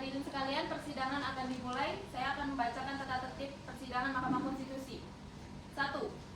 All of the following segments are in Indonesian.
Hadirin sekalian, persidangan akan dimulai. Saya akan membacakan tata tertib persidangan Mahkamah Konstitusi. 1.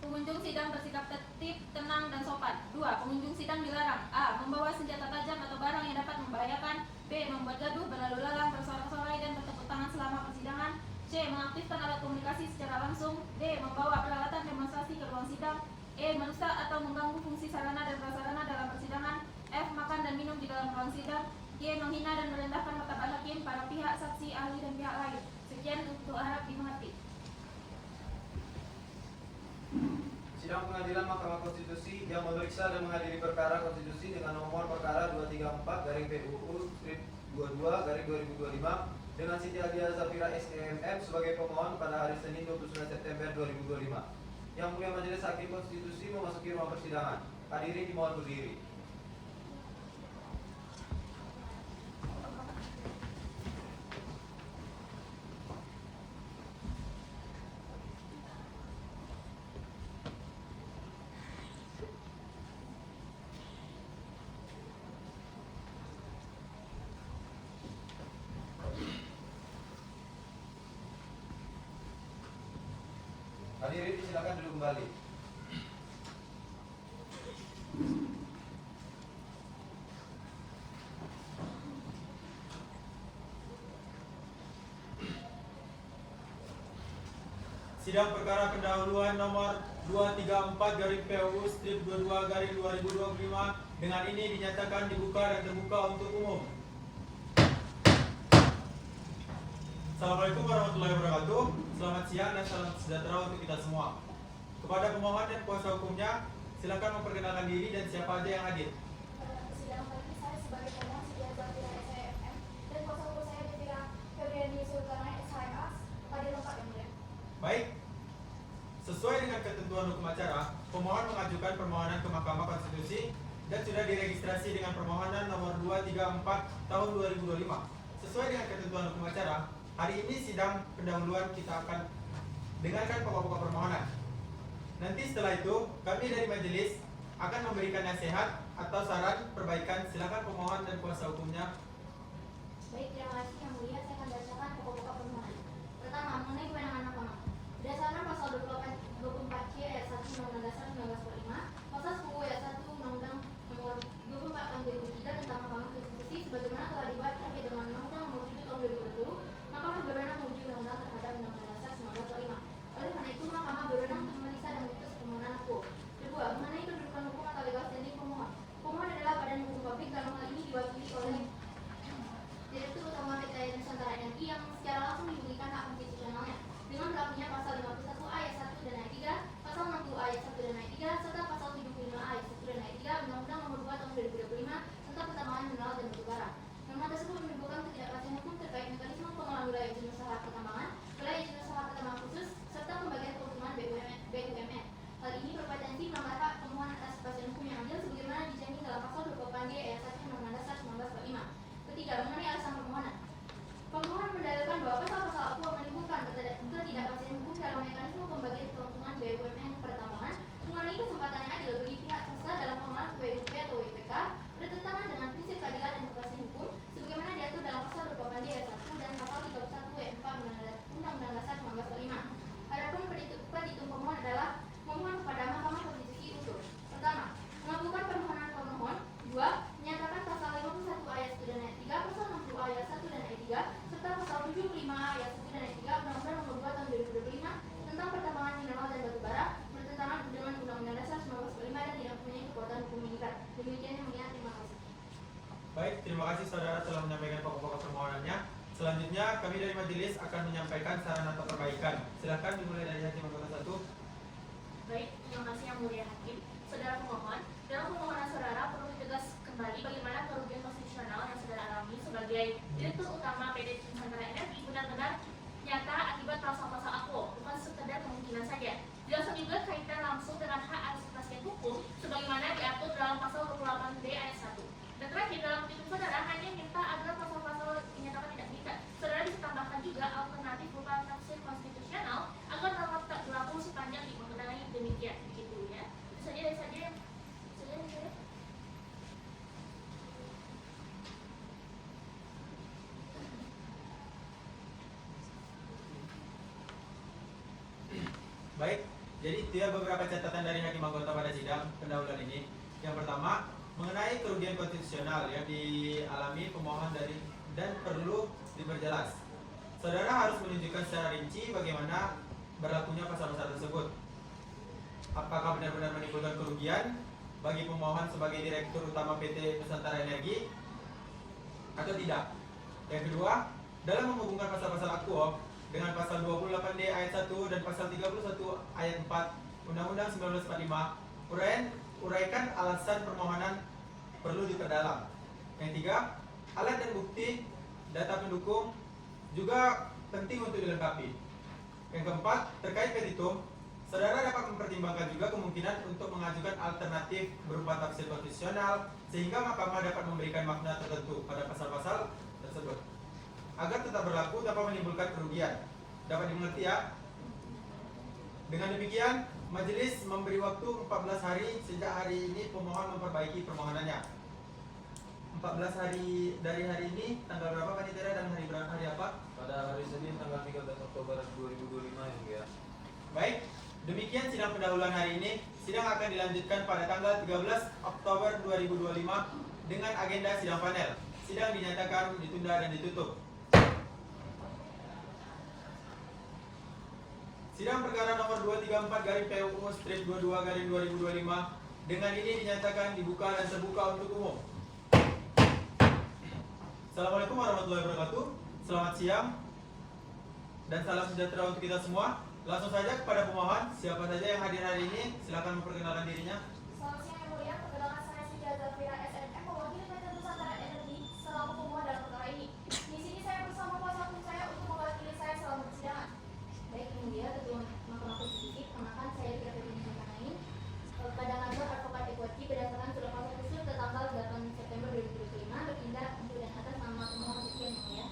Pengunjung sidang bersikap tertib, tenang, dan sopan. 2. Pengunjung sidang dilarang: A. Membawa senjata tajam atau barang yang dapat membahayakan. B. Membuat gaduh, berlalu lalang, bersorak-sorai, dan bertepuk tangan selama persidangan. C. Mengaktifkan alat komunikasi secara langsung. D. Membawa peralatan demonstrasi ke ruang sidang. E. Merusak atau mengganggu fungsi sarana dan prasarana dalam persidangan. F. Makan dan minum di dalam ruang sidang. G. Menghina dan merendahkan martabat hakim, para pihak, saksi, ahli, dan pihak lain. Sekian, untuk harap dimengerti. Sidang Pengadilan Mahkamah Konstitusi yang memeriksa dan menghadiri perkara konstitusi dengan nomor perkara 234/PUU/22/2025 dengan Siti Adia Zafira SEMM sebagai pemohon pada hari Senin 29 September 2025. Yang Mulia Majelis Hakim Konstitusi memasuki ruang persidangan. Hadirin dimohon berdiri. Hadirin disilakan duduk kembali. Sidang perkara pendahuluan nomor 234/PUU/22/2025 dengan ini dinyatakan dibuka dan terbuka untuk umum. Assalamualaikum warahmatullahi wabarakatuh. Selamat siang dan salam sejahtera untuk kita semua. Kepada pemohon dan kuasa hukumnya, silakan memperkenalkan diri dan siapa aja yang hadir. Persidangan kali ini saya sebagai pemohon Siti Adia Zafira SEMM dan kuasa hukum saya Devira Febriani Sultana SHMA hadir lengkap yang mulia. Baik. Sesuai dengan ketentuan hukum acara, pemohon mengajukan permohonan ke Mahkamah Konstitusi dan sudah diregistrasi dengan permohonan nomor 234/2025. Sesuai dengan ketentuan hukum acara, hari ini sidang pendahuluan kita akan dengarkan pokok-pokok permohonan. Nanti setelah itu, kami dari majelis akan memberikan nasihat atau saran perbaikan. Silakan pemohon dan kuasa hukumnya. Baik, terima kasih yang mulia. Saya akan bacakan pokok-pokok permohonan. Pertama, mengenai kewenangan mahkamah. Berdasarkan pasal 24C ayat 1 Undang-Undang Dasar 1945, pasal 10 ayat 1 Undang-Undang nomor 24 tahun 2003 tentang Mahkamah Konstitusi sebagaimana telah dibuat terkait dengan Undang-Undang nomor 7 tahun 2020, Mahkamah berwenang menguji undang-undang terhadap Undang-Undang Dasar 1945. Oleh karena itu, Mahkamah berwenang untuk memeriksa dan memutus permohonan hukum. Kedua, mengenai kedudukan hukum atau legal standing pemohon. Pemohon adalah badan hukum publik, dalam hal ini diwakili oleh Direktur Utama PT Nusantara Energi yang secara langsung diberikan hak konstitusionalnya dengan berlakunya pasal 51 ayat 1 dan ayat 3, pasal 60 ayat 1 dan ayat 3, serta pasal 75 ayat 1 dan ayat 3 Undang-Undang nomor 2 tahun 2025 tentang pertambangan mineral dan batubara. Norma tersebut menimbulkan ketidakpastian hukum terkait mekanisme pengelolaan wilayah izin usaha pertambangan, wilayah izin usaha pertambangan khusus, serta pembagian keuntungan BUMN. Hal ini berpotensi melanggar hak pemohon atas kepastian hukum yang adil sebagaimana dijamin dalam pasal 28D ayat 1 Undang-Undang Dasar 1945. Ketiga, mengenai alasan permohonan. Pemohon mendalilkan bahwa pasal-pasal akuo menimbulkan ketidakpastian hukum dalam mekanisme pembagian keuntungan BUMN pertambangan, mengurangi kesempatan yang adil bagi pihak swasta dalam pengelolaan WUP atau WPK, bertentangan dengan prinsip keadilan dan kepastian hukum sebagaimana diatur dalam pasal 28D ayat 1 dan pasal 31 ayat 4 Undang-Undang Dasar 1945. Adapun petitum pemohon adalah memohon kepada Mahkamah Konstitusi untuk: pertama, mengabulkan permohonan pemohon. 2. Menyatakan pasal 51 ayat 1 dan ayat 3, pasal 60 ayat 1 dan ayat 3, serta pasal 75 ayat 1 dan ayat 3 Undang-Undang nomor 2 tahun 2025 tentang pertambangan mineral dan batubara bertentangan dengan Undang-Undang Dasar 1945 dan tidak mempunyai kekuatan hukum mengikat. Demikian yang mulia, terima kasih. Baik, terima kasih saudara telah menyampaikan pokok-pokok permohonannya. Selanjutnya, kami dari majelis akan menyampaikan saran atau perbaikan. Silakan dimulai dari hakim anggota 1. Baik, terima kasih yang mulia hakim. Saudara pemohon, dalam permohonan saudara perlu ditegas kembali bagaimana kerugian konstitusional yang saudara alami sebagai Direktur Utama PT Nusantara Energi benar-benar nyata akibat pasal-pasal akuo, bukan sekedar kemungkinan saja. Jelaskan juga kaitan langsung dengan hak atas kepastian hukum sebagaimana diatur dalam pasal 28D ayat 1. Dan terakhir, dalam petitum saudara hanya minta agar pasal-pasal dinyatakan tidak mengikat. Saudara bisa tambahkan juga alternatif berupa tafsir konstitusional agar norma tak berlaku sepanjang dimengenai demikian. Begitu ya. Itu saja dari saya. Baik, jadi itu ya beberapa catatan dari hakim anggota pada sidang pendahuluan ini. Yang pertama, mengenai kerugian konstitusional yang dialami pemohon dan perlu diperjelas. Saudara harus menunjukkan secara rinci bagaimana berlakunya pasal-pasal tersebut. Apakah benar-benar menimbulkan kerugian bagi pemohon sebagai Direktur Utama PT Nusantara Energi atau tidak. Yang kedua, dalam menghubungkan pasal-pasal akuo dengan pasal 28D ayat 1 dan pasal 31 ayat 4 Undang-Undang 1945, uraikan alasan permohonan perlu diperdalam. Yang tiga, alat dan bukti data pendukung juga penting untuk dilengkapi. Yang keempat, terkait petitum, saudara dapat mempertimbangkan juga kemungkinan untuk mengajukan alternatif berupa tafsir konstitusional sehingga mahkamah dapat memberikan makna tertentu pada pasal-pasal tersebut agar tetap berlaku tanpa menimbulkan kerugian. Dapat dimengerti ya? Dengan demikian, majelis memberi waktu 14 hari sejak hari ini pemohon memperbaiki permohonannya. 14 hari dari hari ini, tanggal berapa Panitera dan hari apa? Pada hari Senin tanggal 13 Oktober 2025 ya mulia. Baik, demikian sidang pendahuluan hari ini. Sidang akan dilanjutkan pada tanggal 13 Oktober 2025 dengan agenda sidang panel. Sidang dinyatakan ditunda dan ditutup. Sidang perkara nomor 234/PUU/22/2025 dengan ini dinyatakan dibuka dan terbuka untuk umum. Assalamualaikum warahmatullahi wabarakatuh. Selamat siang dan salam sejahtera untuk kita semua. Langsung saja kepada pemohon, siapa saja yang hadir hari ini, silakan memperkenalkan dirinya. Selamat siang Yang Mulia, perkenalkan saya Siti Azafira SNM, mewakili PT Nusantara Energi selaku pemohon dalam perkara ini. Di sini saya bersama kuasa hukum saya untuk mewakili saya selama persidangan. Baik Yang Mulia, Ketua Mahkamah Konstitusi, perkenalkan saya Dira Febrini Kanain, pada ngajuan advokat equity berdasarkan surat kuasa khusus tanggal 8 September 2025 berpindah untuk dan atas nama pemohon sekian Yang Mulia.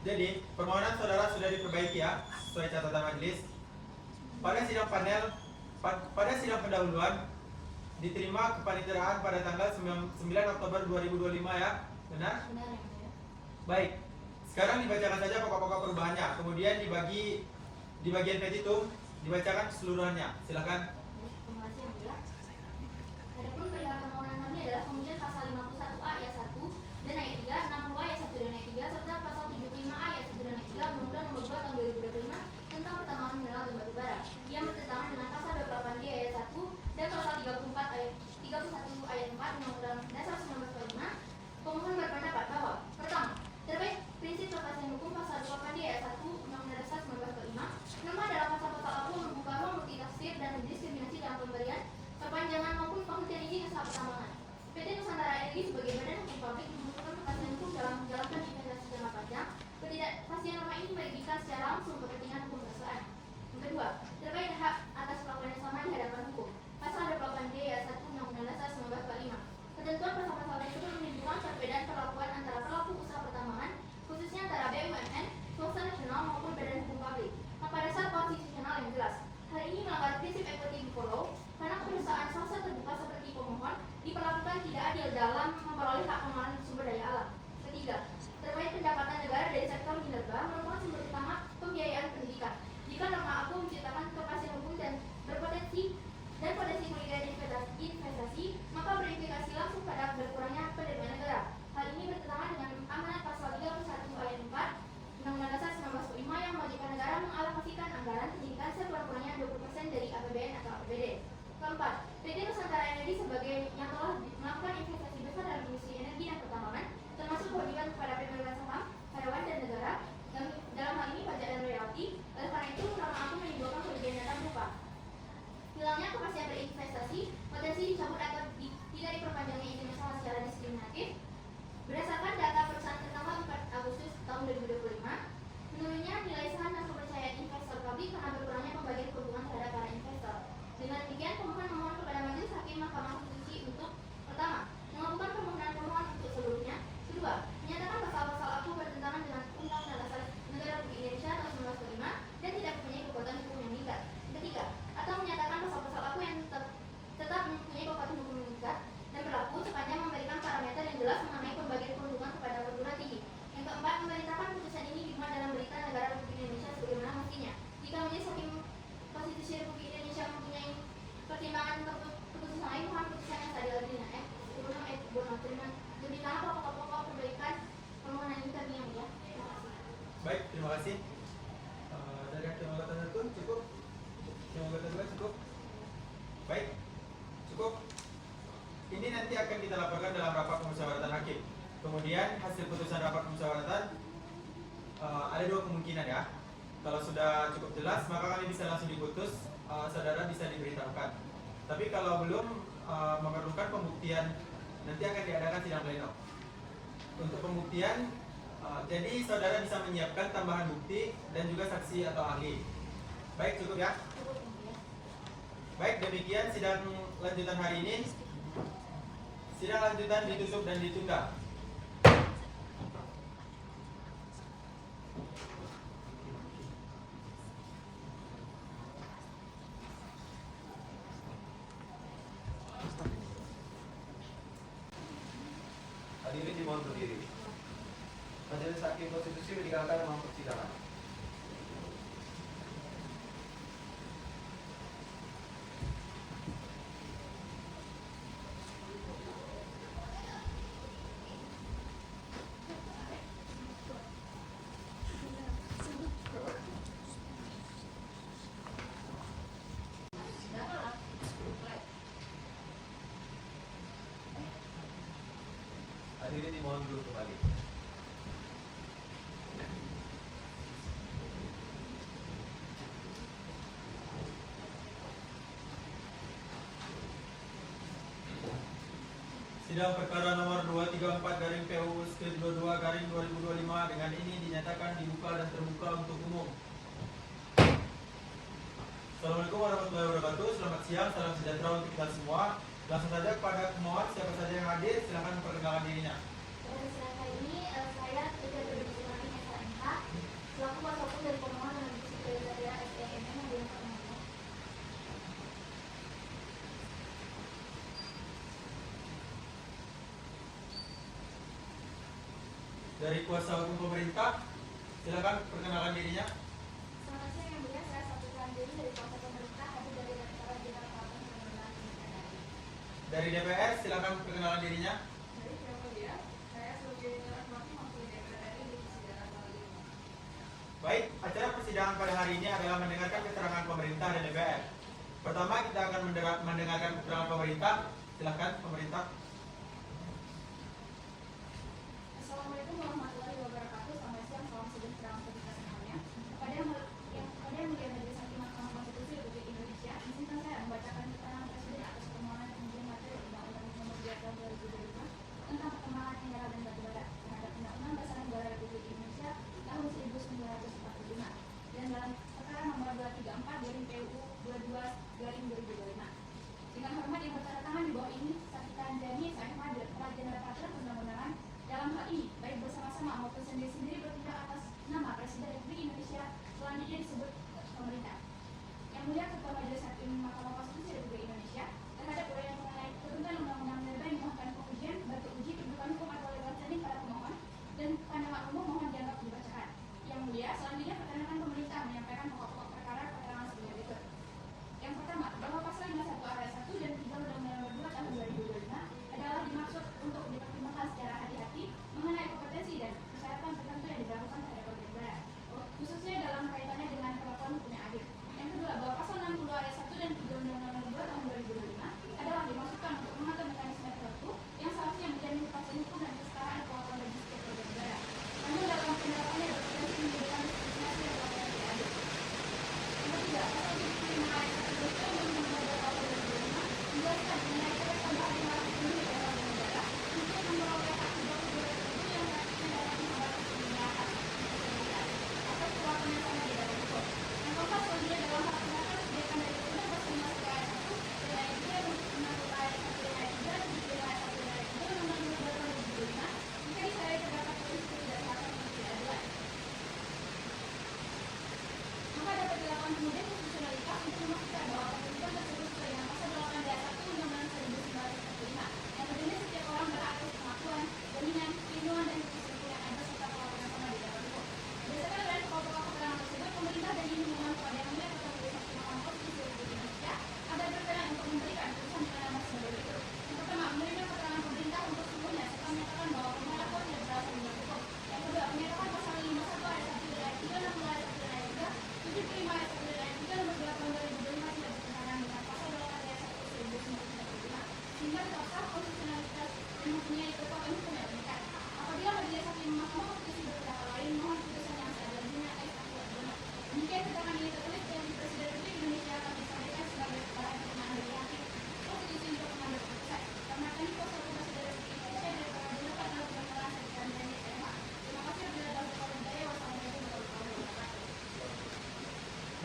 Jadi, permohonan saudara sudah diperbaiki ya, sesuai catatan majelis. Pada sidang panel, pada sidang pendahuluan, diterima kepaniteraan pada tanggal 9 Oktober 2025 ya, benar? Benar Yang Mulia. Baik, sekarang dibacakan saja pokok-pokok perubahannya, kemudian dibagi di bagian petitum, dibacakan keseluruhannya. Silakan. Terima kasih Yang Mulia. Adapun perihal permohonan kami adalah kemudian pasal 51A ayat 1 dan ayat 3, 60A ayat 1 dan ayat 3 serta pasal 75A ayat 1 dan ayat 3 Undang-Undang Nomor 2 Tahun 2025 tentang pertambangan mineral dan batu bara yang bertentangan dengan pasal 28D ayat 1 dan pasal 34 ayat 31 ayat 4 Undang-Undang Dasar 1945. Pemohon berpendapat bahwa pertama, terkait prinsip kepastian hukum pasal 28D ayat 1 Undang-Undang Dasar 1945, nama dalam pasal-pasal aku membuka ruang multitafsir dan diskriminasi terima kasih. Dari hakim anggota 1 cukup. Hakim anggota 2 cukup. Baik, cukup. Ini nanti akan kita laporkan dalam rapat pemusyawaratan hakim. Kemudian hasil putusan rapat pemusyawaratan ada dua kemungkinan ya. Kalau sudah cukup jelas maka kami bisa langsung diputus, saudara bisa diberitahukan. Tapi kalau belum memerlukan pembuktian, nanti akan diadakan sidang pleno. Untuk pembuktian, jadi saudara bisa menyiapkan tambahan bukti dan juga saksi atau ahli. Baik, cukup ya. Baik, demikian sidang lanjutan hari ini. Sidang lanjutan ditutup dan ditunda. Hadirin dimohon berdiri. Majelis Hakim Konstitusi meninggalkan ruang persidangan. Hadirin dimohon duduk kembali. Sidang perkara nomor 234/PU/22/2025 dengan ini dinyatakan dibuka dan terbuka untuk umum. Assalamualaikum warahmatullahi wabarakatuh. Selamat siang, salam sejahtera untuk kita semua. Langsung saja kepada pemohon, siapa saja yang hadir silakan memperkenalkan dirinya. Pada sidang kali ini saya tidak berdiskusi SMK selaku kuasa hukum dari pemohon dan diskusi dari STM yang dilakukan. Dari kuasa hukum pemerintah, silakan perkenalkan dirinya. Selamat siang yang mulia, saya Saputra Diri dari kuasa pemerintah hadir dari Direktorat Jenderal Kelautan dan Perikanan Negara. Dari DPR, silakan perkenalkan dirinya. Dari yang mulia, saya sebagai Rahmati Maksud DPR RI di persidangan kali ini. Baik, acara persidangan pada hari ini adalah mendengarkan keterangan pemerintah dan DPR. Pertama, kita akan mendengarkan keterangan pemerintah. Silakan pemerintah. Assalamualaikum warahmatullahi wabarakatuh. Selamat siang, salam sejahtera untuk kita semuanya. Kepada yang mulia Majelis Hakim Mahkamah Konstitusi Republik Indonesia, izinkan saya membacakan keterangan Presiden atas permohonan pengujian materi Undang-Undang Nomor 2 Tahun 2025 tentang perkembangan mineral dan batu bara terhadap Undang-Undang Dasar Negara Republik Indonesia tahun 1945 dan dalam perkara nomor 234/PUU 22/2025. Dengan hormat yang bertanda tangan di bawah ini, Sakitan Jani, Saifah, Rajan Rapatra Perundang-Undangan dalam hal ini, baik bersama-sama maupun sendiri-sendiri bertindak atas nama Presiden Republik Indonesia selanjutnya disebut pemerintah. Yang mulia Ketua Majelis Hakim Mahkamah Konstitusi Republik Indonesia terhadap uraian mengenai ketentuan undang-undang mineral dimohonkan pengujian batu uji kedudukan hukum atau legal standing para pemohon dan pandangan umum mohon dianggap dibacakan. Yang mulia, selanjutnya perkenalkan pemerintah menyampaikan pokok-pokok perkara keterangan sebagai berikut. Yang pertama, bahwa pasal 51 ayat 1 dan 3 Undang-Undang Nomor 2 Tahun 2025 adalah dimaksud untuk dipertimbangkan secara hati-hati mengenai kompetensi dan persyaratan tertentu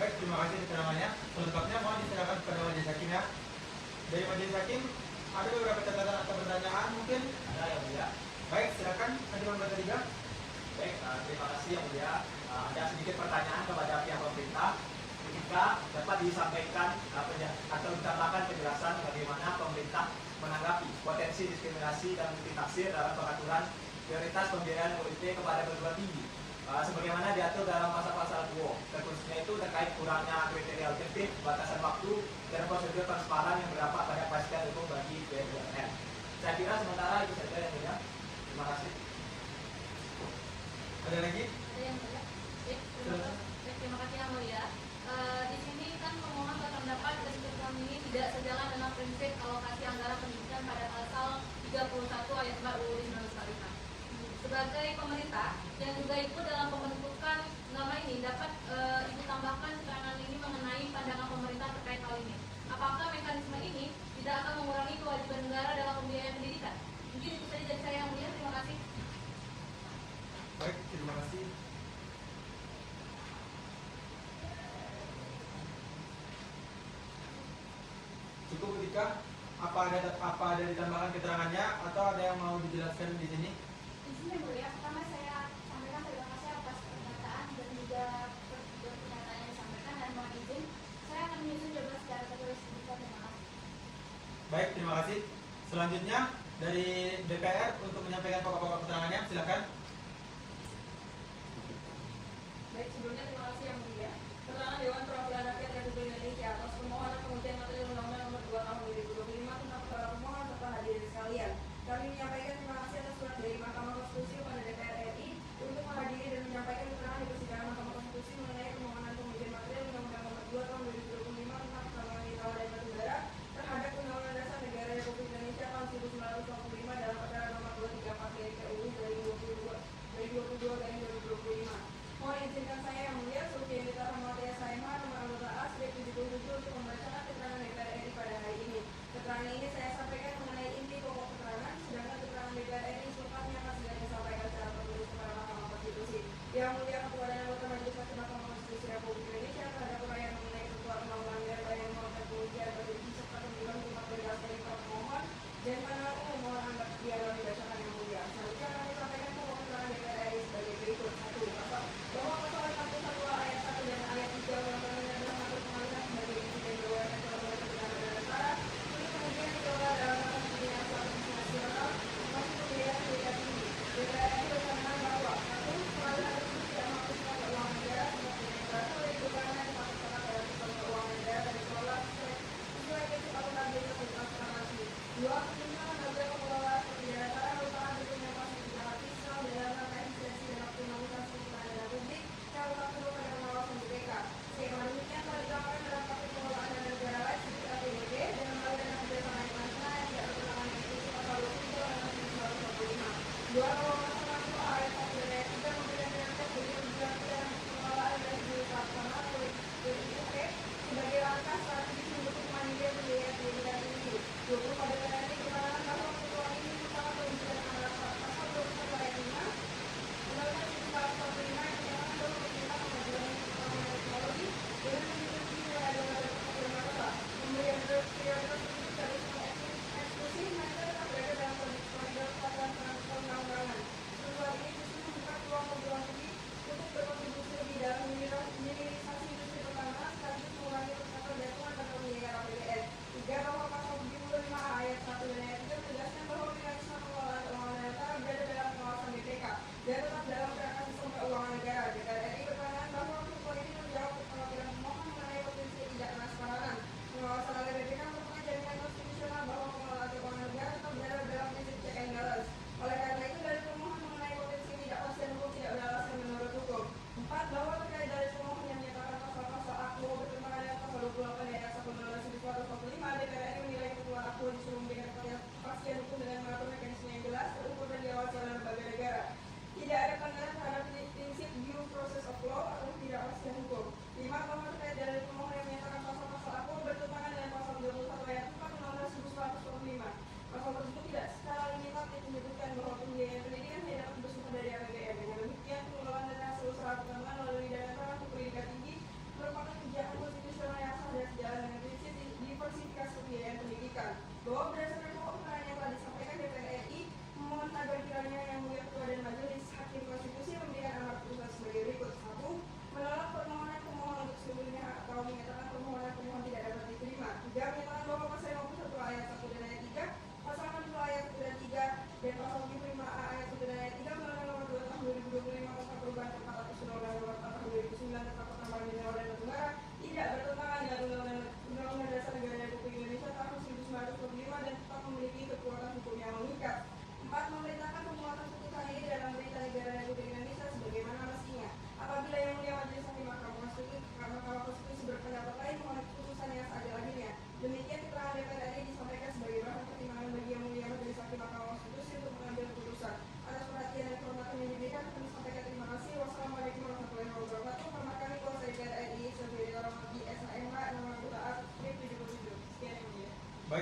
Baik, terima kasih keterangannya. Selengkapnya mohon diserahkan kepada majelis hakim ya. Dari majelis hakim ada beberapa catatan atau pertanyaan mungkin? Ada yang mulia. Baik, silakan hakim nomor 3. Baik, terima kasih yang mulia. Ada sedikit pertanyaan kepada pihak pemerintah. Ketika dapat disampaikan atau ditambahkan penjelasan bagaimana pemerintah menanggapi potensi diskriminasi dan multitafsir dalam pengaturan prioritas pembiayaan UIP kepada perguruan tinggi. Sebagaimana diatur dalam pasal-pasal 2, terkhususnya itu terkait kurangnya kriteria objektif, batasan waktu, dan prosedur transparan yang berdampak pada kepastian hukum bagi BUMN. Saya kira sementara itu saja yang mulia. Terima kasih. Ada lagi? Ada yang mulia? Terima kasih yang mulia. Di sini kan pemohon berpendapat prinsip kami ini tidak sejalan dengan prinsip alokasi anggaran pendidikan pada pasal 31 ayat 4 UU 1945. Sebagai pemerintah yang juga ikut dalam pembentukan nama ini, dapat Ibu tambahkan keterangan ini mengenai pandangan pemerintah terkait hal ini. Apakah mekanisme ini tidak akan mengurangi kewajiban negara dalam pembiayaan pendidikan? Mungkin itu saja dari saya yang mulia. Terima kasih. Baik, terima kasih. Cukup ketika apa ada ditambahkan keterangannya atau ada yang mau dijelaskan di sini? Di sini mulia, pertama saya sampaikan terima kasih atas pernyataan dan juga pernyataan yang disampaikan dan mohon izin saya akan menyusun jawaban secara tertulis. Terima kasih. Baik, terima kasih. Selanjutnya dari DPR untuk menyampaikan pokok-pokok keterangannya, silakan. Baik, sebelumnya terima kasih yang mulia. Keterangan Dewan Perwakilan Rakyat Republik Indonesia atas permohonan pengujian materi Undang-Undang Nomor 2 Tahun 2025 tentang perkara pemohon serta hadirin sekalian. Kami menyampaikan terima kasih atas surat dari Mahkamah Konstitusi kepada DPR RI untuk menghadiri dan menyampaikan keterangan di persidangan Mahkamah Konstitusi mengenai permohonan pengujian materi Undang-Undang Nomor 2 Tahun 2025 tentang pertambangan mineral dan batu bara terhadap Undang-Undang Dasar Negara Republik Indonesia tahun 1945 dalam perkara nomor 234 PUU 2022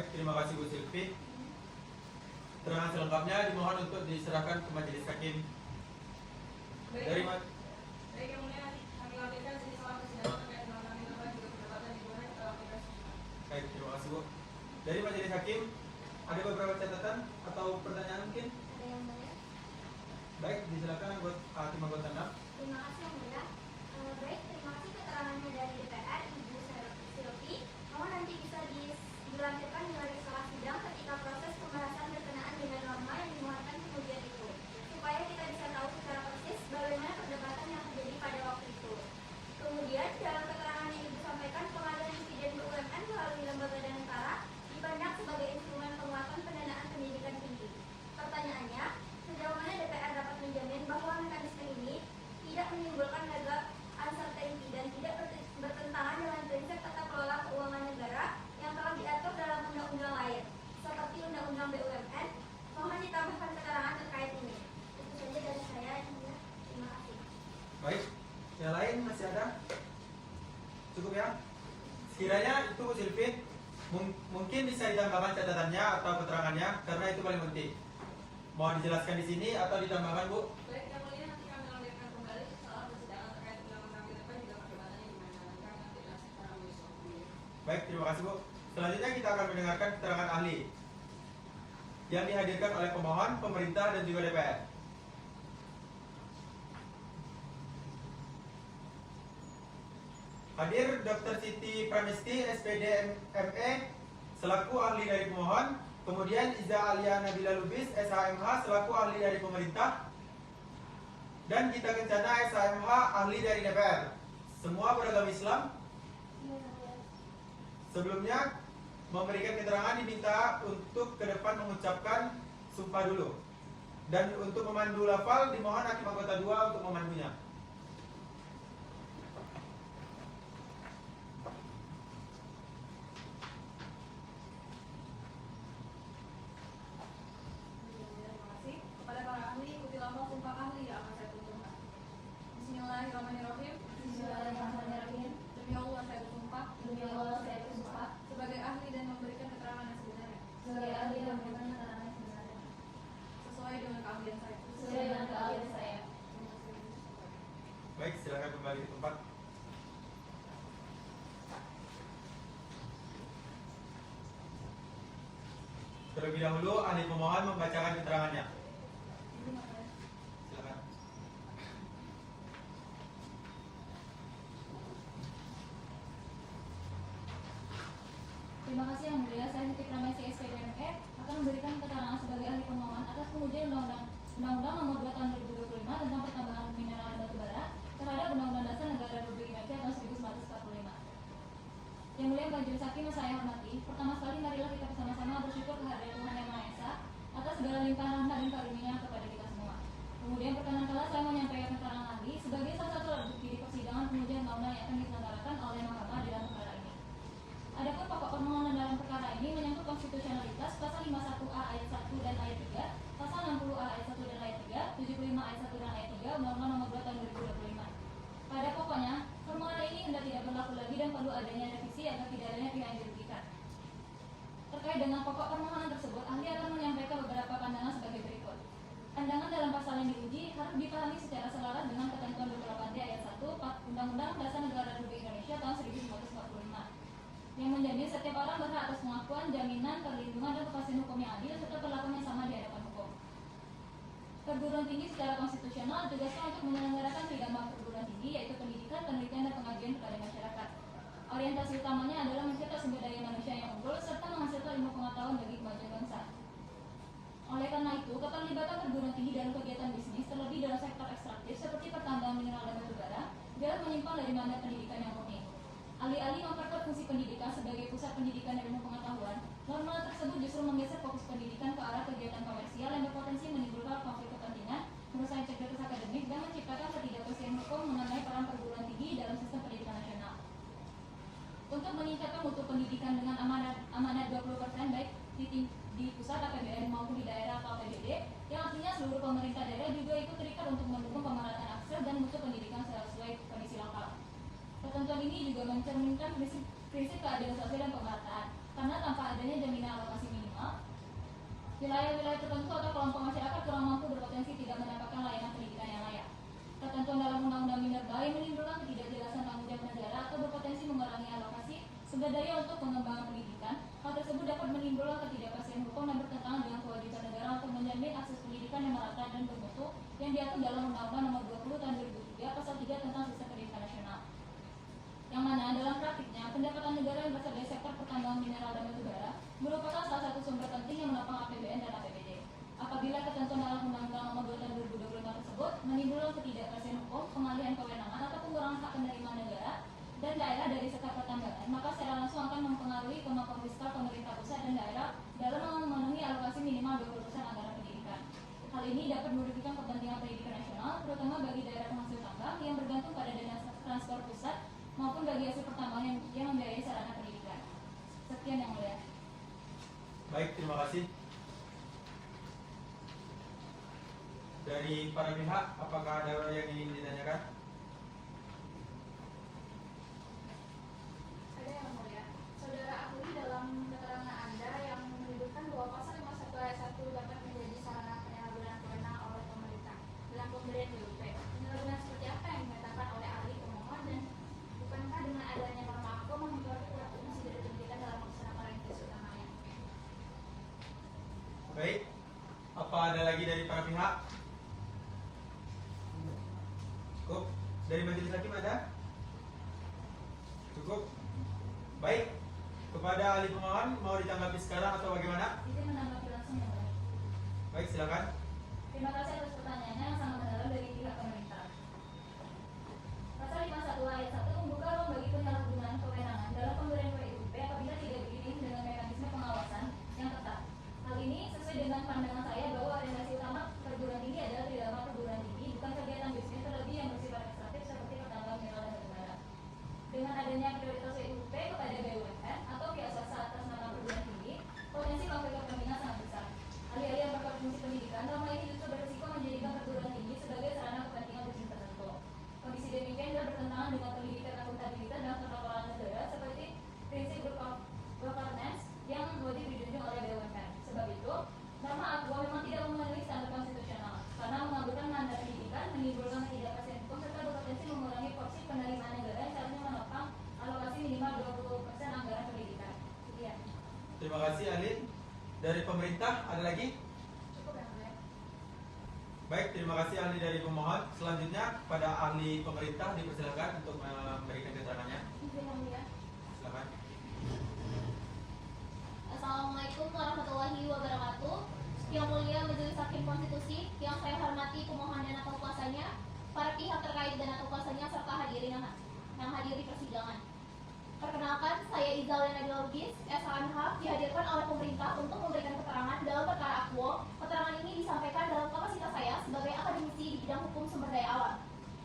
Baik, terima kasih Bu Silvi. Keterangan selengkapnya dimohon untuk diserahkan ke majelis hakim. Dari Baik yang mulia, kami lampirkan sini soal persidangan terkait dengan kami juga perdebatan di mana dalam proses. Baik, terima kasih Bu. Dari majelis hakim ada beberapa catatan atau pertanyaan mungkin? Ada yang mulia? Baik, disilakan hakim anggota 6. Terima kasih yang mulia. Baik, terima kasih keterangannya dari DPR Ibu Silvi. Mohon nanti bisa dilanjutkan melalui salah sidang ketika proses pembahasan berkenaan dengan norma yang dimuatkan kemudian itu, supaya kita bisa tahu secara persis bagaimana perdebatan yang terjadi pada waktu itu. Kemudian dalam keterangan yang Ibu sampaikan, pengadaan dividen BUMN melalui lembaga dan negara dipandang sebagai instrumen penguatan pendanaan pendidikan tinggi. Pertanyaannya, sejauh mana DPR dapat menjamin bahwa mekanisme ini tidak menimbulkan legal uncertainty dan tidak bertentangan dengan prinsip tata kelola keuangan negara yang telah diatur dalam undang-undang lain, seperti Undang-Undang BUMN. Mohon ditambahkan keterangan terkait ini. Itu saja dari saya. Terima kasih. Baik, yang lain masih ada? Cukup ya? Sekiranya itu Bu Silvi, mungkin bisa ditambahkan catatannya atau keterangannya karena itu paling penting. Mohon dijelaskan di sini atau ditambahkan Bu? Baik yang mulia, nanti kami lampirkan kembali soal persidangan terkait dengan kami depan juga perdebatannya di mana kami nanti jelas secara besok. Baik, terima kasih Bu. Selanjutnya kita akan mendengarkan keterangan ahli yang dihadirkan oleh pemohon, pemerintah, dan juga DPR. Hadir Dr. Siti Pramesti, SPD ME, selaku ahli dari pemohon. Kemudian Iza Alia Nabila Lubis, SHMH, selaku ahli dari pemerintah. Dan Gita Kencana, SHMH, ahli dari DPR. Semua beragama Islam. Sebelumnya, memberikan keterangan diminta untuk ke depan mengucapkan sumpah dulu. Dan untuk memandu lafal, dimohon hakim anggota 2 untuk memandunya. Terima kasih. Kepada para ahli, ikuti lafal sumpah ahli yang akan saya tunjukkan. Bismillahirrahmanirrahim. Bismillahirrahmanirrahim. Demi Allah saya bersumpah Demi Allah saya bersumpah sebagai ahli dan memberikan keterangan yang sebenarnya sebagai ahli dan memberikan keterangan yang sebenarnya sesuai dengan keahlian saya. sesuai dengan keahlian saya. Baik, silakan kembali ke tempat. Terlebih dahulu, ahli pemohon membacakan keterangannya. Silakan. Terima kasih yang mulia, saya Siti Pramesti SPDME akan memberikan keterangan sebagai ahli pemohon atas pengujian Undang-Undang Nomor 2 Tahun 2025 tentang pertambangan mineral dan batu bara terhadap Undang-Undang Dasar Negara Republik Indonesia tahun 1945. Yang mulia majelis hakim yang saya hormati, pertama sekali marilah kita bersama-sama bersyukur kehadirat Tuhan Yang Maha Esa atas segala limpahan rahmat dan karunia kepada kita semua. Kemudian perkenankanlah saya menyampaikan keterangan ahli sebagai salah satu alat bukti di persidangan pengujian undang-undang yang akan diselenggarakan oleh Mahkamah dalam perkara ini. Adapun pokok permohonan dalam perkara ini menyangkut konstitusionalitas pasal 51A ayat 1 dan ayat 3, pasal 60A ayat 1 dan ayat 3, 75 ayat 1 dan ayat 3, Undang-Undang Nomor 2 Tahun 2025. Pada pokoknya, permohonan ini hendak tidak berlaku lagi dan perlu adanya revisi agar tidak adanya pihak yang dirugikan. Terkait dengan pokok permohonan tersebut, ahli akan menyampaikan beberapa pandangan sebagai berikut. Pandangan dalam pasal yang diuji harus dipahami secara selaras dengan ketentuan 28D ayat 1 Undang-Undang Dasar Negara Republik Indonesia tahun 1945 yang menjamin setiap orang berhak atas pengakuan, jaminan, perlindungan, dan kepastian hukum yang adil serta perlakuan yang sama di hadapan hukum. Perguruan tinggi secara konstitusional ditugaskan untuk menyelenggarakan bidang perguruan tinggi yaitu pendidikan, penelitian, dan pengabdian kepada masyarakat. Orientasi utamanya adalah mencetak sumber daya manusia yang unggul serta menghasilkan ilmu pengetahuan bagi kemajuan bangsa. Oleh karena itu, keterlibatan perguruan tinggi dalam kegiatan bisnis, terlebih dalam sektor ekstraktif seperti pertambangan mineral dan batu bara, jelas menyimpang dari mandat pendidikan yang murni. Alih-alih memperkuat fungsi pendidikan sebagai pusat pendidikan dan ilmu pengetahuan, norma tersebut justru menggeser fokus pendidikan ke arah kegiatan komersial yang berpotensi menimbulkan konflik kepentingan, merusak integritas akademik, dan menciptakan ketidakpastian hukum mengenai peran perguruan tinggi dalam sistem pendidikan nasional. Untuk meningkatkan mutu pendidikan dengan amanat 20% baik di pusat APBN maupun di daerah atau APBD, yang artinya seluruh pemerintah daerah juga ikut terikat untuk mendukung pemerataan akses dan mutu pendidikan sesuai kondisi lokal. Ketentuan ini juga mencerminkan prinsip keadilan sosial dan pemerataan. karena tanpa adanya jaminan alokasi minimal, wilayah-wilayah tertentu atau kelompok masyarakat kurang mampu berpotensi tidak mendapatkan layanan pendidikan yang layak. Ketentuan dalam Undang-Undang Minerba yang menimbulkan ketidakjelasan tanggung jawab negara atau berpotensi mengurangi alokasi sumber daya untuk pengembangan pendidikan. Hal tersebut dapat menimbulkan ketidakpastian hukum dan bertentangan dengan kewajiban negara untuk menjamin akses pendidikan yang merata dan bermutu yang diatur dalam Undang-Undang Nomor 20 Tahun 2003 Pasal 3 tentang Sistem Pendidikan Nasional. Yang mana dalam praktiknya pendapatan negara yang berasal dari sektor pertambangan mineral dan batubara merupakan salah satu sumber penting yang menopang APBN dan APBD. Apabila ketentuan dalam Undang-Undang Nomor 2 Tahun 2025 tersebut menimbulkan ketidakpastian hukum, pengalihan kewenangan atau pengurangan hak penerimaan negara dan daerah dari sektor pertambangan, maka secara langsung akan mempengaruhi kemampuan fiskal pemerintah pusat dan daerah dalam memenuhi alokasi minimal 20% anggaran pendidikan. Hal ini dapat merugikan kepentingan pendidikan nasional, terutama bagi daerah penghasil tambang yang bergantung pada dana transport pusat maupun bagi hasil pertambangan yang membiayai sarana pendidikan. Sekian yang mulia. Baik, terima kasih. Dari para pihak, apakah ada yang ingin ditanyakan? Ada yang mulia. Saudara ahli dalam keterangan Anda yang menyebutkan bahwa pasal 51 ayat 1 dapat menjadi sarana penyalahgunaan kewenangan oleh pemerintah dalam pemberian BUP. Penyalahgunaan seperti apa yang dinyatakan oleh ahli pemohon dan bukankah dengan adanya norma AKO mempengaruhi pelaku fungsi dari pendidikan dalam melaksanakan orientasi utamanya? Baik, apa ada lagi dari para pihak? Cukup? Dari majelis hakim ada? Cukup? Baik, kepada ahli pemohon mau ditanggapi sekarang atau bagaimana? Izin menanggapi langsung yang mulia. Baik, silakan. Terima kasih atas pertanyaannya yang sangat mendalam dari pihak pemerintah. Pasal 51 ayat 1 membuka ruang bagi penyalahgunaan kewenangan dalam pemberian WUP apabila tidak diiringi dengan mekanisme pengawasan yang ketat. Hal ini sesuai dengan pandangan saya bahwa orientasi utama perguruan tinggi adalah pidana perguruan tinggi, bukan kegiatan bisnis terlebih yang bersifat ekstraktif seperti pertambangan mineral dan batubara. Dengan adanya prioritas WUP kepada BUMN atau pihak swasta atas nama perguruan tinggi, potensi konflik kepentingan sangat besar. Alih-alih yang berfungsi pendidikan, norma ini justru berisiko menjadikan perguruan tinggi sebagai sarana kepentingan bisnis tertentu. Kondisi demikian juga bertentangan dengan pendidikan akuntabilitas dan kelompok negara seperti prinsip good governance yang wajib dijunjung oleh BUMN. Sebab itu, norma AKUA memang tidak memenuhi standar konstitusional karena mengabulkan mandat pendidikan, menimbulkan ketidakpastian hukum serta berpotensi mengurangi porsi penerimaan negara yang seharusnya menopang alokasi minimal 20% anggaran pendidikan. Sekian. Terima kasih, Alin. Dari pemerintah ada lagi? Cukup yang mulia. Baik, terima kasih ahli dari pemohon. Selanjutnya pada ahli pemerintah dipersilakan untuk memberikan keterangannya. Izin yang mulia. Silakan. Assalamualaikum warahmatullahi wabarakatuh. Yang mulia Majelis Hakim Konstitusi, yang saya hormati pemohon dan atau kuasanya, para pihak terkait dan atau kuasanya serta hadirin yang hadir di persidangan. Perkenalkan, saya Izal Nabil Lugis, SHMH, dihadirkan oleh pemerintah untuk memberikan keterangan dalam perkara AKUO. Keterangan ini disampaikan dalam kapasitas saya sebagai akademisi di bidang hukum sumber daya alam.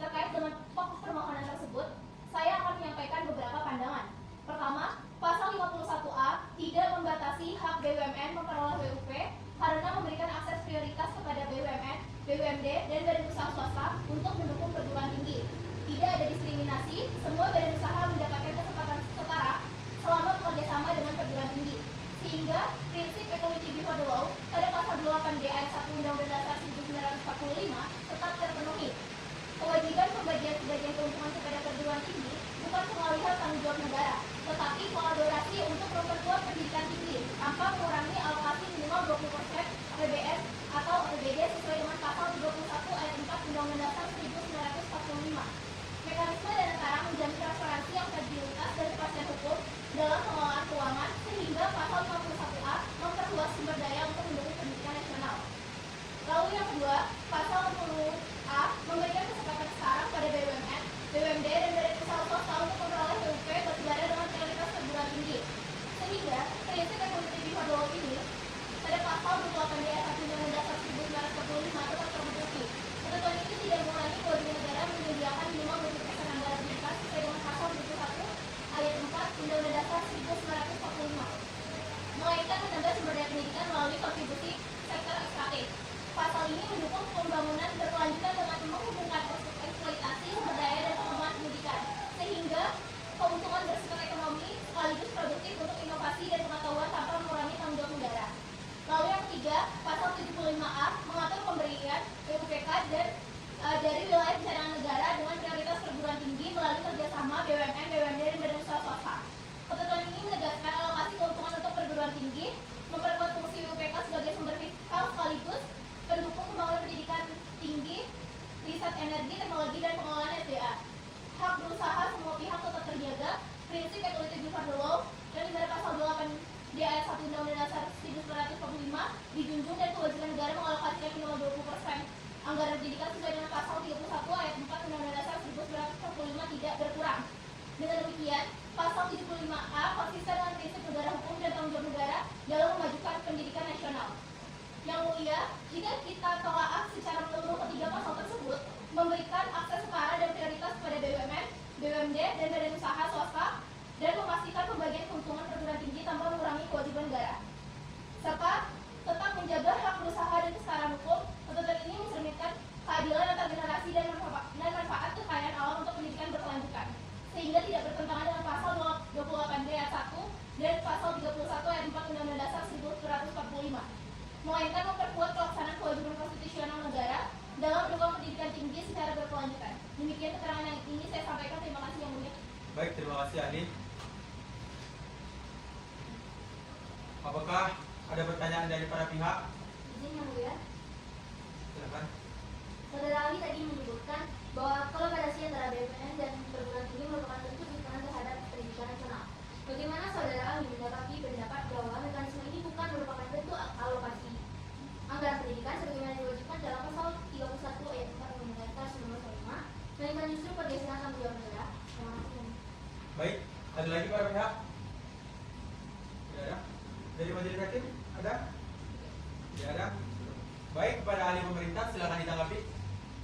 Terkait dengan pokok permohonan tersebut, saya akan menyampaikan beberapa pandangan. Pertama, pasal 51A tidak membatasi hak BUMN memperoleh WUP karena memberikan akses prioritas kepada BUMN, BUMD, dan badan usaha swasta untuk mendukung perguruan tinggi. Tidak ada diskriminasi, semua badan usaha mendapatkan kesempatan setara selama bekerjasama dengan perguruan tinggi. Sehingga prinsip equality before the law pada pasal 8D ayat 1 Undang-Undang Dasar 1945 tetap terpenuhi. Tinggi, Teknologi, dan Pengelolaan SDA. Hak berusaha semua pihak tetap terjaga, prinsip equality before the law, dan ibarat pasal 8 di ayat 1 Undang-Undang Dasar 1945 dijunjung dan kewajiban negara mengalokasikan minimal 20% anggaran pendidikan sesuai dengan pasal 31 ayat 4 Undang-Undang Dasar 1945 tidak berkurang. Dengan demikian, pasal 75A konsisten dengan prinsip negara hukum dan tanggung jawab negara dalam memajukan pendidikan nasional. Yang mulia, jika kita telaah secara menyeluruh ketiga pasal tersebut, memberikan akses setara dan prioritas kepada BUMN, BUMD, dan badan usaha swasta, dan memastikan pembagian keuntungan perguruan tinggi tanpa mengurangi kewajiban negara, serta tetap menjaga hak berusaha dan kesetaraan hukum. Tuntutan ini mencerminkan keadilan antar generasi dan manfaat kekayaan alam untuk pendidikan berkelanjutan, sehingga tidak bertentangan dengan pasal 28D ayat 1 dan pasal 31 ayat 4 Undang-Undang Dasar 1945, melainkan memperkuat pelaksanaan kewajiban konstitusional negara dalam mendukung pendidikan tinggi secara berkelanjutan. Demikian keterangan yang ini saya sampaikan. Terima kasih yang mulia. Baik, terima kasih ahli. Apakah ada pertanyaan dari para pihak? Izin yang mulia. Silakan. Saudara ahli tadi menyebutkan bahwa kolaborasi antara BUMN dan perguruan tinggi merupakan bentuk dukungan terhadap pendidikan nasional. Bagaimana saudara ahli mendapati pendapat bahwa mekanisme ini bukan merupakan bentuk alokasi anggaran pendidikan sebagaimana diwajibkan dalam pasal 31 ayat 4 Undang-Undang Dasar 1945, melainkan justru pergeseran tanggung jawab negara? Terima kasih. Baik, ada lagi para pihak? Tidak ada. Dari majelis hakim ada? Tidak ada. Baik, kepada ahli pemerintah silakan ditanggapi.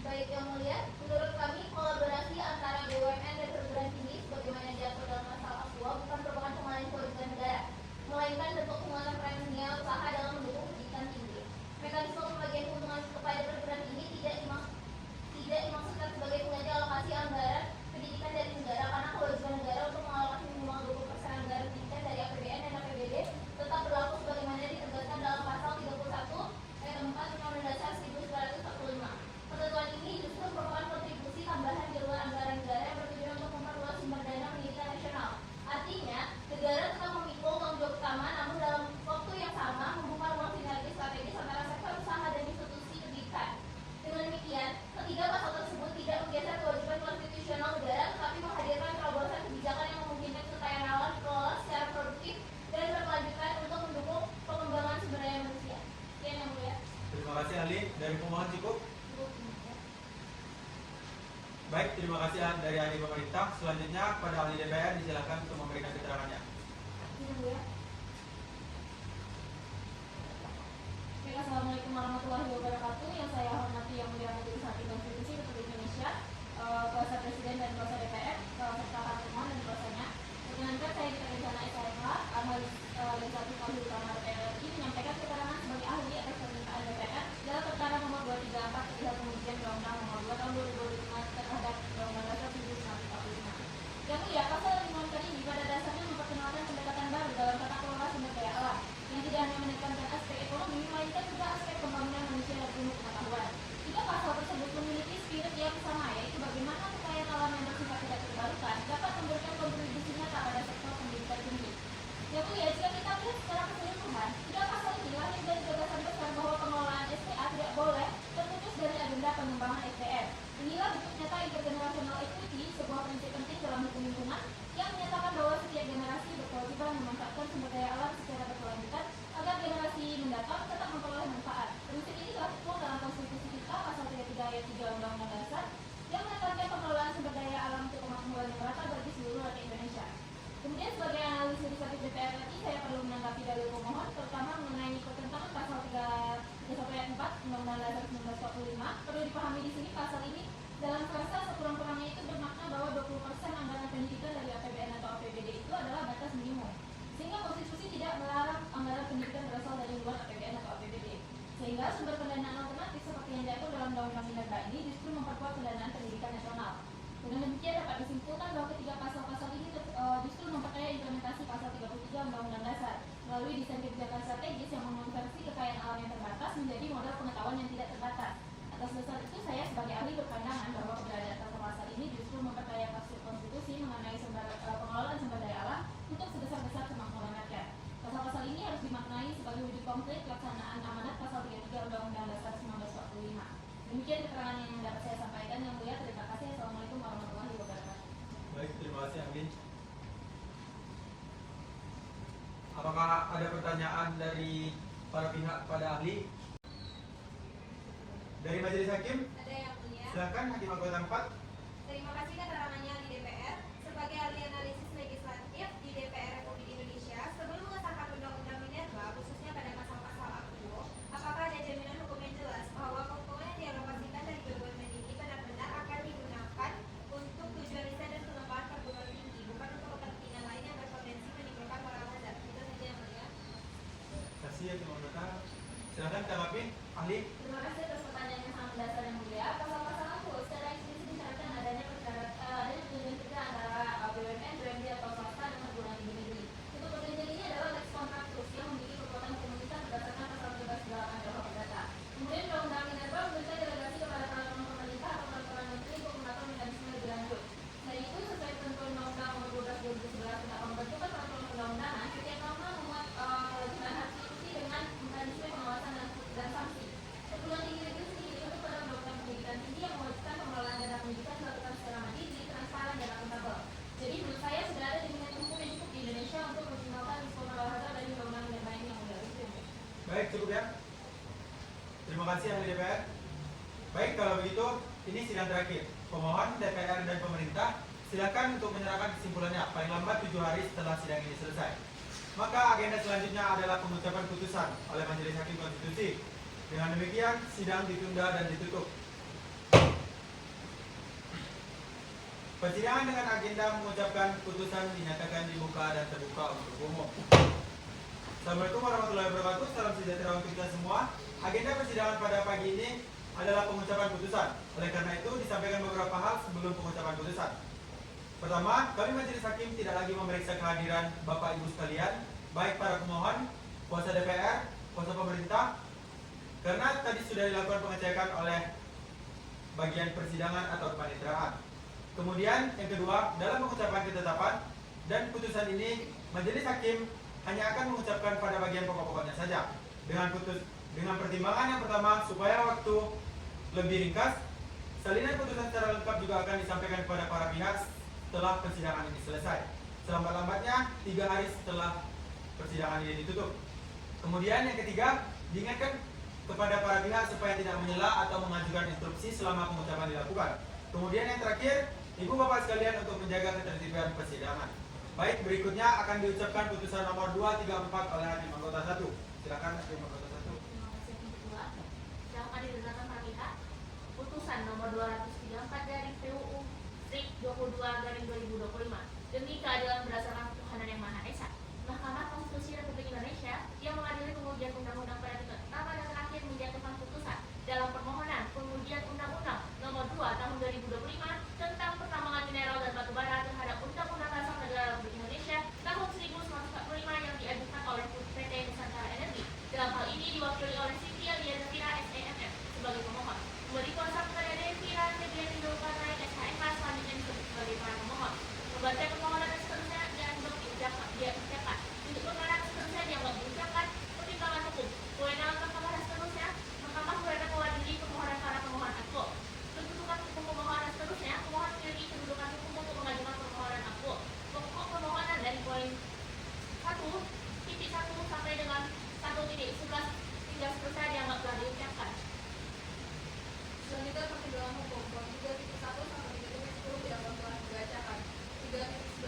Baik yang mulia, menurut kami kolaborasi antara BUMN dan perguruan tinggi sebagaimana diatur dalam pasal ASUA bukan merupakan pengalihan kewajiban negara, melainkan bentuk penguatan peran dunia usaha dalam mendukung pendidikan tinggi. Mekanisme pembagian keuntungan kepada perguruan tinggi tidak dimaksudkan sebagai pengganti alokasi anggaran pendidikan dari negara, karena kewajiban negara untuk mengalokasi minimal 20% anggaran pendidikan dari APBN dan APBD tetap berlaku sebagaimana ditegaskan dalam pasal 31 ayat 4 Undang-Undang Dasar 1945. Ketentuan ini justru merupakan kontribusi tambahan di luar anggaran negara yang bertujuan untuk memperluas sumber dana pendidikan nasional. Artinya, negara tetap memikul tanggung jawab utama, namun dalam waktu yang sama membuka ruang sinergi strategis antara sektor usaha dan institusi pendidikan. Dengan demikian, ketiga pasal tersebut tidak menggeser kewajiban konstitusional negara, tetapi menghadirkan terobosan kebijakan yang memungkinkan kekayaan alam dikelola secara produktif dan berkelanjutan untuk mendukung pengembangan sumber daya manusia. Sekian yang mulia. Terima kasih ahli. Dari pemohon cukup? Baik, terima kasih dari ahli pemerintah. Selanjutnya kepada ahli DPR disilakan untuk memberikan keterangannya. Baik, assalamualaikum warahmatullahi wabarakatuh. Yang saya hormati yang mulia Majelis Hakim Konstitusi Republik Indonesia, kuasa Presiden dan kuasa DPR, serta para pemohon dan kuasanya. Perkenankan saya Dikerencana SHMH, analis legislatif ahli utama DPR RI, menyampaikan keterangan sebagai ahli atas permintaan DPR dalam perkara nomor 234 perihal pengujian Undang-Undang nomor 2 tahun 2005 terhadap Undang-Undang Dasar 1945. Yang mulia, pasal 5 ini pada dasarnya memperkenalkan pendekatan baru dalam tata kelola sumber daya alam yang tidak hanya menekankan aspek ekonomi, melainkan juga aspek pembangunan manusia dan ilmu pengetahuan. Tiga pasal tersebut memiliki spirit yang sama, yaitu bagaimana kekayaan alam yang bersifat tidak terbarukan dapat memberikan kontribusi nyata pada sektor pendidikan tinggi. Yang mulia, jika kita melihat secara keseluruhan, tiga pasal ini lahir dari gagasan besar bahwa pengelolaan SDA tidak boleh terputus dari agenda pengembangan SDM. Inilah bentuk nyata intergenerational equity, sebuah prinsip penting dalam hukum lingkungan yang menyatakan bahwa setiap generasi berkewajiban memanfaatkan sumber daya alam secara berkelanjutan agar generasi mendatang tetap memperoleh manfaat. Prinsip ini telah tertuang dalam konstitusi kita pasal 33 ayat 3 Undang-Undang Dasar yang menekankan pengelolaan sumber daya alam untuk kemakmuran yang merata bagi seluruh rakyat Indonesia. Kemudian sebagai analis legislatif DPR RI, saya perlu menanggapi dalil pemohon, terutama mengenai pertentangan pasal 31 ayat 4 Undang-Undang Dasar 1945. Perlu dipahami di sini pasal ini dalam frasa sekurang-kurangnya itu bermakna bahwa 20% anggaran pendidikan dari APBN atau APBD itu adalah batas minimum, sehingga konstitusi tidak ada pertanyaan dari para pihak pada ahli. Dari majelis hakim, Ada yang mulia. silakan hakim anggota 4. Terima kasih keterangannya di DPR. Sebagai ahli analisis legislatif di DPR Republik Indonesia, sebelum mengesahkan Undang-Undang Minerba, khususnya pada pasal-pasal akuo, apakah ada jaminan hukum yang jelas bahwa komponen yang dialokasikan dari BUMN ini benar-benar akan digunakan untuk tujuan riset dan pengembangan perguruan tinggi, bukan untuk kepentingan lain yang berpotensi menimbulkan moral hazard? Itu saja yang mulia. Terima kasih hakim anggota. Silakan tanggapi ahli. Terima kasih atas pertanyaan yang sangat mendasar yang mulia. Pasal-pasal aku secara eksplisit disyaratkan adanya perjanjian kerja antara BUMN, BUMD atau swasta dengan perguruan tinggi negeri. Untuk perjanjian ini adalah lex contractus yang memiliki kekuatan komunitas berdasarkan pasal 13.8 KUH Perdata. Kemudian Undang-Undang Minerba memberikan delegasi kepada peraturan pemerintah atau peraturan menteri untuk mengatur mekanisme lebih lanjut. Selain itu, sesuai ketentuan Undang-Undang Nomor 12 tentang pembentukan peraturan perundang-undangan, setiap norma memuat kewajiban harus diikuti dengan mekanisme pengawasan dan sanksi. Perguruan tinggi negeri sendiri dibentuk pada Undang-Undang Pendidikan Tinggi yang mewajibkan pengelolaan dana pendidikan dilakukan secara mandiri, transparan, dan akuntabel. Jadi menurut saya sudah ada jaminan hukum yang cukup di Indonesia untuk mengoptimalkan risiko moral hazard dari Undang-Undang Minerba ini yang mulia. Baik, cukup ya. Terima kasih ahli DPR. Baik, kalau begitu ini sidang terakhir. Pemohon, DPR, dan pemerintah silakan untuk menyerahkan kesimpulannya paling lambat 7 hari setelah sidang ini selesai. Maka agenda selanjutnya adalah pengucapan putusan oleh Majelis Hakim Konstitusi. Dengan demikian, sidang ditunda dan ditutup. Persidangan dengan agenda mengucapkan putusan dinyatakan dibuka dan terbuka untuk umum. Assalamualaikum warahmatullahi wabarakatuh. Salam sejahtera untuk kita semua. Agenda persidangan pada pagi ini adalah pengucapan putusan. Oleh karena itu, disampaikan beberapa hal sebelum pengucapan putusan. Pertama, kami majelis hakim tidak lagi memeriksa kehadiran Bapak Ibu sekalian, baik para pemohon, kuasa DPR, kuasa pemerintah, karena tadi sudah dilakukan pengecekan oleh bagian persidangan atau kepaniteraan. Kemudian yang kedua, dalam pengucapan ketetapan dan putusan ini, majelis hakim hanya akan mengucapkan pada bagian pokok-pokoknya saja. Dengan pertimbangan yang pertama, supaya waktu lebih ringkas, salinan putusan secara lengkap juga akan disampaikan kepada para pihak setelah persidangan ini selesai. Selambat-lambatnya 3 hari setelah persidangan ini ditutup. Kemudian yang ketiga, diingatkan kepada para pihak supaya tidak menyela atau mengajukan instruksi selama pengucapan dilakukan. Kemudian yang terakhir, Ibu Bapak sekalian untuk menjaga ketertiban persidangan. Baik, berikutnya akan diucapkan putusan nomor 234 oleh hakim anggota 1. Silakan hakim anggota 1. Terima kasih yang kedua. Yang akan didengarkan para pihak. Putusan nomor 234 dari PUU Strik 22/2025 demi keadilan berdasarkan ketuhanan yang Maha Esa. Mahkamah Konstitusi Republik Indonesia yang mengadili pengujian undang-undang pada tingkat pertama dan terakhir menjatuhkan putusan dalam permohonan pengujian Undang-Undang Nomor 2 Tahun 2025 tentang pertambangan mineral dan batu bara terhadap Undang-Undang Dasar Negara Republik Indonesia tahun 1945 yang diajukan oleh PT Nusantara Energi. Dalam hal ini diwakili oleh Siti Alia Zafira SEMM sebagai pemohon. Memberi kuasa kepada Devira Febrian Indoparai SHMH selanjutnya disebut sebagai para pemohon. Membaca permohonan dan seterusnya dianggap diucapkan. Untuk perkara seterusnya dianggap diucapkan. Pertimbangan hukum. Kewenangan Mahkamah dan seterusnya. Mahkamah berwenang mewadili permohonan para pemohon akuo. Kedudukan hukum pemohon dan seterusnya. Pemohon memiliki kedudukan hukum untuk mengajukan permohonan akuo. Pokok permohonan dari poin 1.1 sampai dengan 1.11 hingga seterusnya dianggap telah diucapkan. Selanjutnya pertimbangan hukum poin 3.1 sampai 3.10 dianggap telah dibacakan. 3.11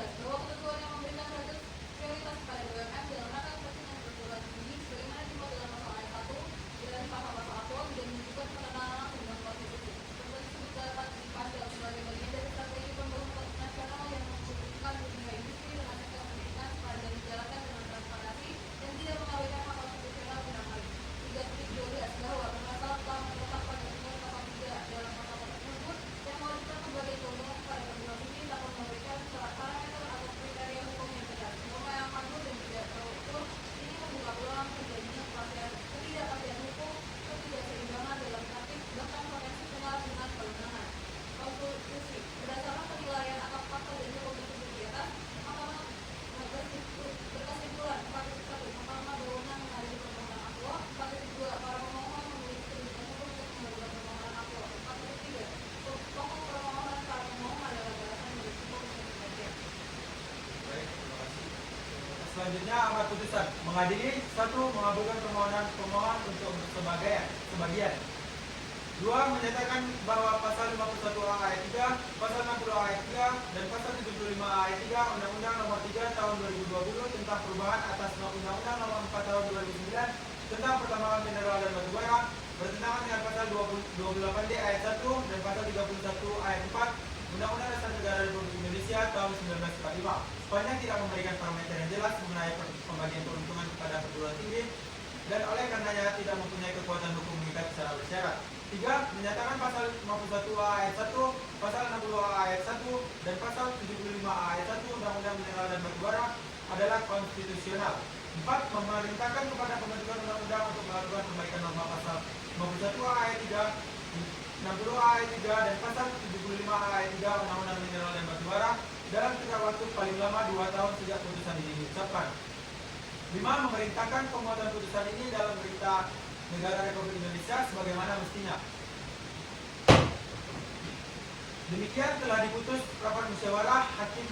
Selanjutnya amar putusan mengadili 1. Mengabulkan permohonan pemohon untuk sebagian. 2. Menyatakan bahwa pasal 51A ayat 3, pasal 60A ayat 3, dan pasal 75A ayat 3 Undang-Undang Nomor 3 Tahun 2020 tentang perubahan atas Undang-Undang Nomor 4 Tahun 2009 tentang pertambangan mineral dan batu bara bertentangan dengan pasal 28D ayat 1 dan pasal 31 ayat 4 Undang-Undang Dasar Negara Republik Indonesia Tahun 1945 sepanjang tidak memberikan parameter yang jelas mengenai pembagian keuntungan kepada perguruan tinggi dan oleh karenanya tidak mempunyai kekuatan hukum mengikat secara bersyarat. 3. Menyatakan pasal 51A ayat 1, pasal 60A ayat 1, dan pasal 75A ayat 1 Undang-Undang Mineral dan Batu Bara adalah konstitusional. 4. Memerintahkan kepada pembentukan undang-undang untuk melakukan perbaikan norma pasal 51A ayat 3, 60A ayat 3, dan pasal 75A ayat 3 Undang-Undang Mineral dan Batu Bara dalam tengah waktu paling lama 2 tahun sejak putusan ini diucapkan. 5. Memerintahkan pemuatan putusan ini dalam berita Negara Republik Indonesia sebagaimana mestinya. Demikian telah diputus rapat musyawarah hakim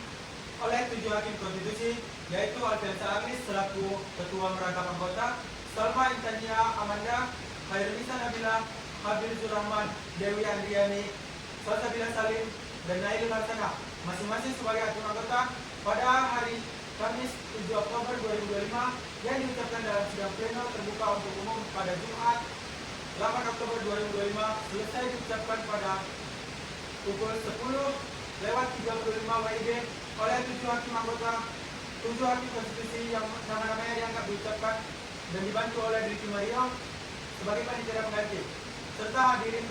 oleh 7 hakim konstitusi, yaitu Alfiansa Agis selaku Ketua Merangkap Anggota, Salma Intania Amanda, Khairunisa Nabila, Habil Zurrahman, Dewi Andriani, Salsabila Salim, dan Nailul Hasanah, masing-masing sebagai hakim anggota pada hari Kamis 7 Oktober 2025 yang diucapkan dalam sidang pleno terbuka untuk umum pada Jumat 8 Oktober 2025 selesai diucapkan pada pukul 10:35 WIB oleh 7 hakim anggota, 7 hakim konstitusi yang nama-namanya dianggap diucapkan dan dibantu oleh Dwi Mario sebagai panitia pengganti serta dihadiri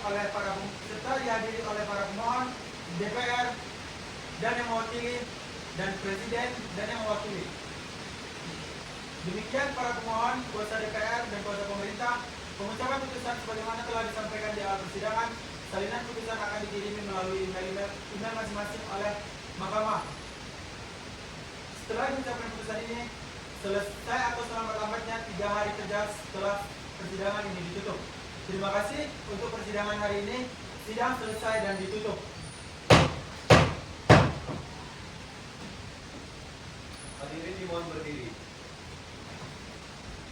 oleh para pemohon, DPR dan yang mewakili, dan Presiden dan yang mewakili. Demikian para pemohon, kuasa DPR dan kuasa pemerintah, pengucapan putusan sebagaimana telah disampaikan di awal persidangan. Salinan putusan akan dikirimi melalui email masing-masing oleh Mahkamah. Setelah diucapkan putusan ini, selesai atau selambat-lambatnya 3 hari kerja setelah persidangan ini ditutup. Terima kasih untuk persidangan hari ini. Sidang selesai dan ditutup. Hadirin dimohon berdiri.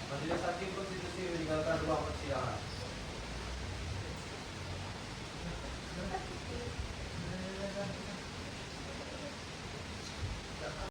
Majelis Hakim Konstitusi meninggalkan ruang persidangan.